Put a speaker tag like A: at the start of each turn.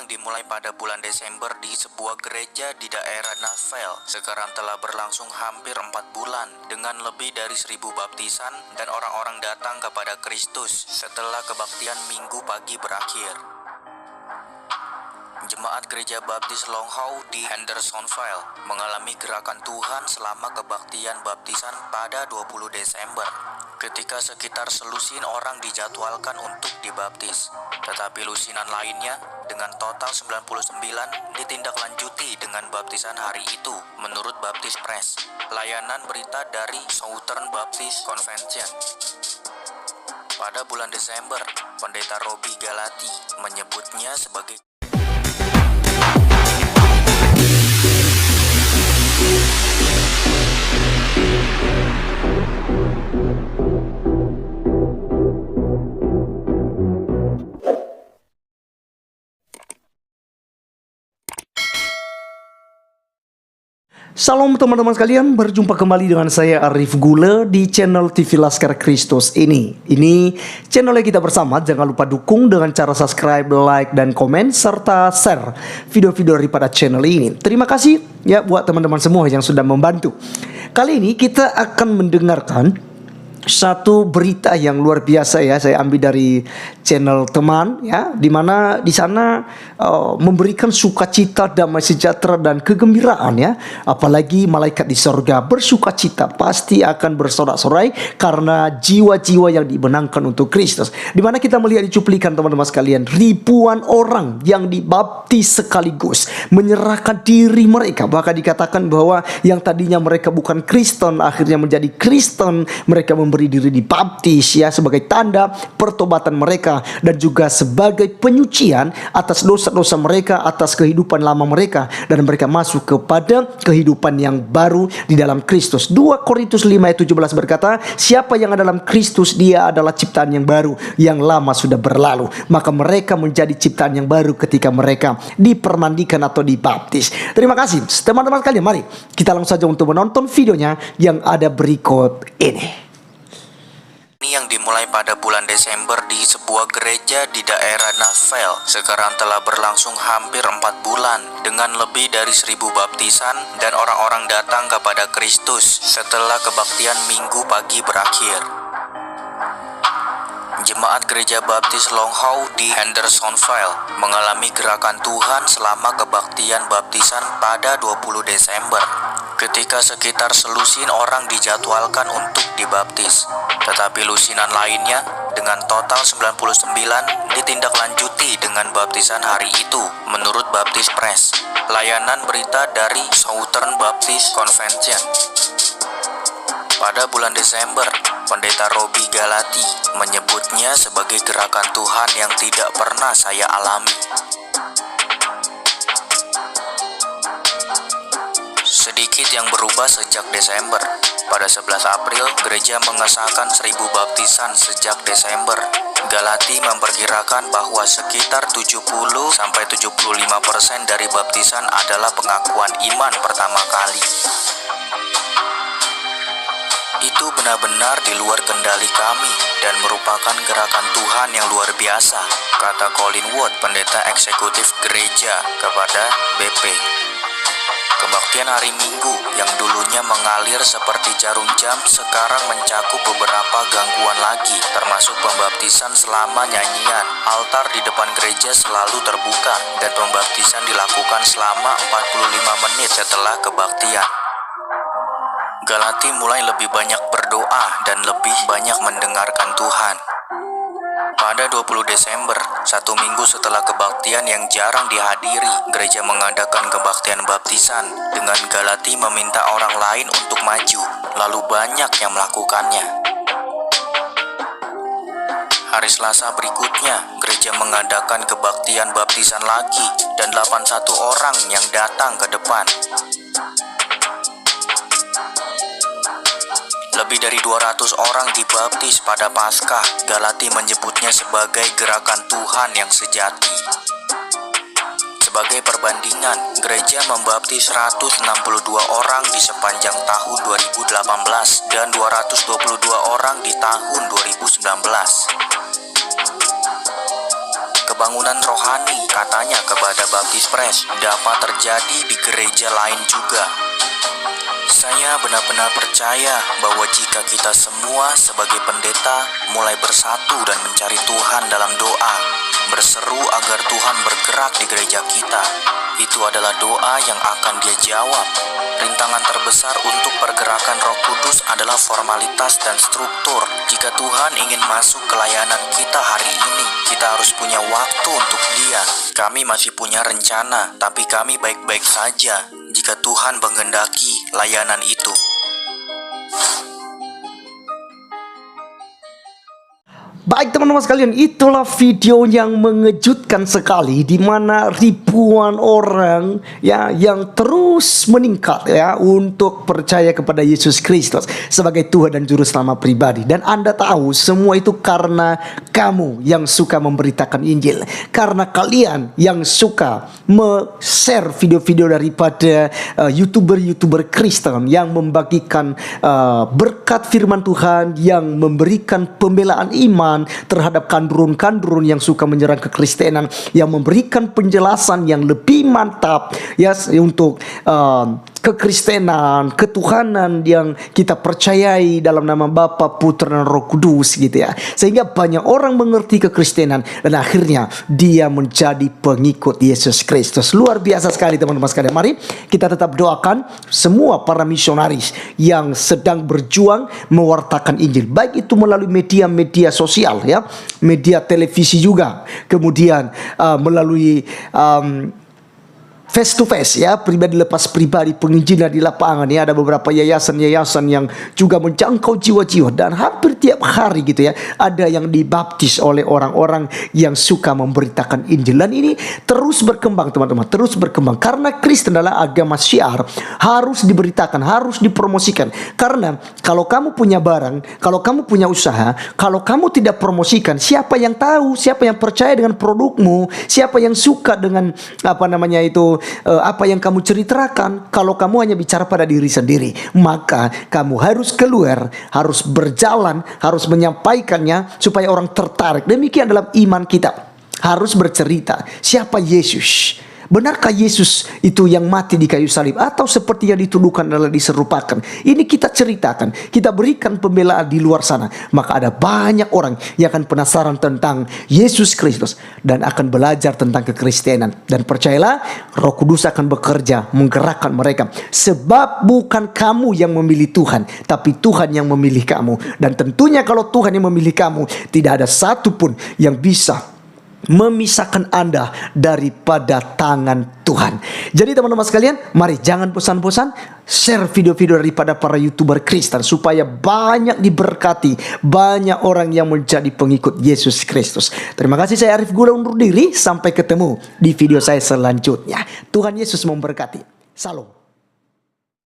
A: yang dimulai pada bulan Desember di sebuah gereja di daerah Nashville sekarang telah berlangsung hampir 4 bulan dengan lebih dari 1.000 baptisan dan orang-orang datang kepada Kristus setelah kebaktian Minggu pagi berakhir. Jemaat Gereja Baptis Longhow di Hendersonville mengalami gerakan Tuhan selama kebaktian baptisan pada 20 Desember ketika sekitar selusin orang dijadwalkan untuk dibaptis. Tetapi lusinan lainnya dengan total 99 ditindaklanjuti dengan baptisan hari itu menurut Baptist Press, layanan berita dari Southern Baptist Convention. Pada bulan Desember, Pendeta Robbie Galati menyebutnya sebagai
B: Salam teman-teman sekalian, berjumpa kembali dengan saya Arif Gule di channel TV Laskar Kristus ini. Ini channelnya kita bersama, jangan lupa dukung dengan cara subscribe, like, dan komen, serta share video-video daripada channel ini. Terima kasih ya buat teman-teman semua yang sudah membantu. Kali ini kita akan mendengarkan satu berita yang luar biasa ya, saya ambil dari channel teman ya, dimana di sana memberikan sukacita, damai sejahtera dan kegembiraan ya. Apalagi malaikat di sorga bersukacita, pasti akan bersorak-sorai karena jiwa-jiwa yang dimenangkan untuk Kristus. Dimana kita melihat di cuplikan teman-teman sekalian, ribuan orang yang dibaptis sekaligus menyerahkan diri mereka. Bahkan dikatakan bahwa yang tadinya mereka bukan Kristen akhirnya menjadi Kristen. Mereka memberi diri dibaptis ya sebagai tanda pertobatan mereka dan juga sebagai penyucian atas dosa-dosa mereka, atas kehidupan lama mereka, dan mereka masuk kepada kehidupan yang baru di dalam Kristus. 2 Korintus 5 ayat 17 berkata, siapa yang ada dalam Kristus, dia adalah ciptaan yang baru, yang lama sudah berlalu. Maka mereka menjadi ciptaan yang baru ketika mereka dipermandikan atau dibaptis. Terima kasih teman-teman sekalian, mari kita langsung saja untuk menonton videonya yang ada berikut ini.
A: yang dimulai pada bulan Desember di sebuah gereja di daerah Nashville sekarang telah berlangsung hampir 4 bulan dengan lebih dari 1.000 baptisan dan orang-orang datang kepada Kristus setelah kebaktian Minggu pagi berakhir. Jemaat Gereja Baptis Longhow di Hendersonville mengalami gerakan Tuhan selama kebaktian baptisan pada 20 Desember ketika sekitar selusin orang dijadwalkan untuk dibaptis. Tetapi lusinan lainnya dengan total 99 ditindaklanjuti dengan baptisan hari itu menurut Baptist Press, layanan berita dari Southern Baptist Convention. Pada bulan Desember, Pendeta Robbie Galati menyebutnya sebagai gerakan Tuhan yang tidak pernah saya alami. Sedikit yang berubah sejak Desember. Pada 11 April, gereja mengesahkan 1.000 baptisan sejak Desember. Galati memperkirakan bahwa sekitar 70-75% dari baptisan adalah pengakuan iman pertama kali. Itu benar-benar di luar kendali kami dan merupakan gerakan Tuhan yang luar biasa, kata Colin Wood, pendeta eksekutif gereja, kepada BP. Kebaktian hari Minggu yang dulunya mengalir seperti jarum jam sekarang mencakup beberapa gangguan lagi, termasuk pembaptisan selama nyanyian. Altar di depan gereja selalu terbuka dan pembaptisan dilakukan selama 45 menit setelah kebaktian. Galati mulai lebih banyak berdoa dan lebih banyak mendengarkan Tuhan. Pada 20 Desember, 1 minggu setelah kebaktian yang jarang dihadiri, gereja mengadakan kebaktian baptisan dengan Galati meminta orang lain untuk maju, lalu banyak yang melakukannya. Hari Selasa berikutnya, gereja mengadakan kebaktian baptisan lagi dan 81 orang yang datang ke depan. Lebih dari 200 orang dibaptis pada Paskah. Galati menyebutnya sebagai gerakan Tuhan yang sejati. Sebagai perbandingan, gereja membaptis 162 orang di sepanjang tahun 2018 dan 222 orang di tahun 2019. kebangunan rohani, katanya kepada Baptis Press, dapat terjadi di gereja lain juga. Saya benar-benar percaya bahwa jika kita semua sebagai pendeta mulai bersatu dan mencari Tuhan dalam doa, berseru agar Tuhan bergerak di gereja kita, itu adalah doa yang akan Dia jawab. Rintangan terbesar untuk pergerakan Roh Kudus adalah formalitas dan struktur. Jika Tuhan ingin masuk ke layanan kita hari ini, kita harus punya waktu untuk Dia. Kami masih punya rencana, tapi kami baik-baik saja jika Tuhan menghendaki layanan itu.
B: Baik teman-teman sekalian, itulah video yang mengejutkan sekali, di mana ribuan orang ya yang terus meningkat ya untuk percaya kepada Yesus Kristus sebagai Tuhan dan Juru Selamat pribadi. Dan Anda tahu semua itu karena kamu yang suka memberitakan Injil, karena kalian yang suka share video-video daripada YouTuber-YouTuber Kristen yang membagikan berkat firman Tuhan, yang memberikan pembelaan iman terhadap kandurun-kandurun yang suka menyerang kekristenan, yang memberikan penjelasan yang lebih mantap ya untuk kekristenan, ketuhanan yang kita percayai dalam nama Bapa, Putra dan Roh Kudus gitu ya. Sehingga banyak orang mengerti kekristenan dan akhirnya dia menjadi pengikut Yesus Kristus. Luar biasa sekali teman-teman sekalian. Mari kita tetap doakan semua para misionaris yang sedang berjuang mewartakan Injil, baik itu melalui media-media sosial ya, media televisi juga, kemudian melalui face to face ya, pribadi lepas pribadi, penginjilan di lapangan ya. Ada beberapa yayasan-yayasan yang juga menjangkau jiwa-jiwa, dan hampir tiap hari gitu ya ada yang dibaptis oleh orang-orang yang suka memberitakan Injil. Dan ini terus berkembang teman-teman, terus berkembang karena Kristen adalah agama syiar, harus diberitakan, harus dipromosikan. Karena kalau kamu punya barang, kalau kamu punya usaha, kalau kamu tidak promosikan, siapa yang tahu, siapa yang percaya dengan produkmu, siapa yang suka dengan apa yang kamu ceritakan? Kalau kamu hanya bicara pada diri sendiri, maka kamu harus keluar, harus berjalan, harus menyampaikannya supaya orang tertarik. Demikian dalam iman kita, harus bercerita siapa Yesus. Benarkah Yesus itu yang mati di kayu salib, atau seperti yang dituduhkan adalah diserupakan? Ini kita ceritakan, kita berikan pembelaan di luar sana. Maka ada banyak orang yang akan penasaran tentang Yesus Kristus dan akan belajar tentang kekristenan. Dan percayalah, Roh Kudus akan bekerja menggerakkan mereka. Sebab bukan kamu yang memilih Tuhan, tapi Tuhan yang memilih kamu. Dan tentunya kalau Tuhan yang memilih kamu, tidak ada satupun yang bisa memisahkan Anda daripada tangan Tuhan. Jadi teman-teman sekalian, mari jangan bosan-bosan share video-video daripada para YouTuber Kristen supaya banyak diberkati, banyak orang yang menjadi pengikut Yesus Kristus. Terima kasih, saya Arif Gula undur diri. Sampai ketemu di video saya selanjutnya. Tuhan Yesus memberkati. Salam.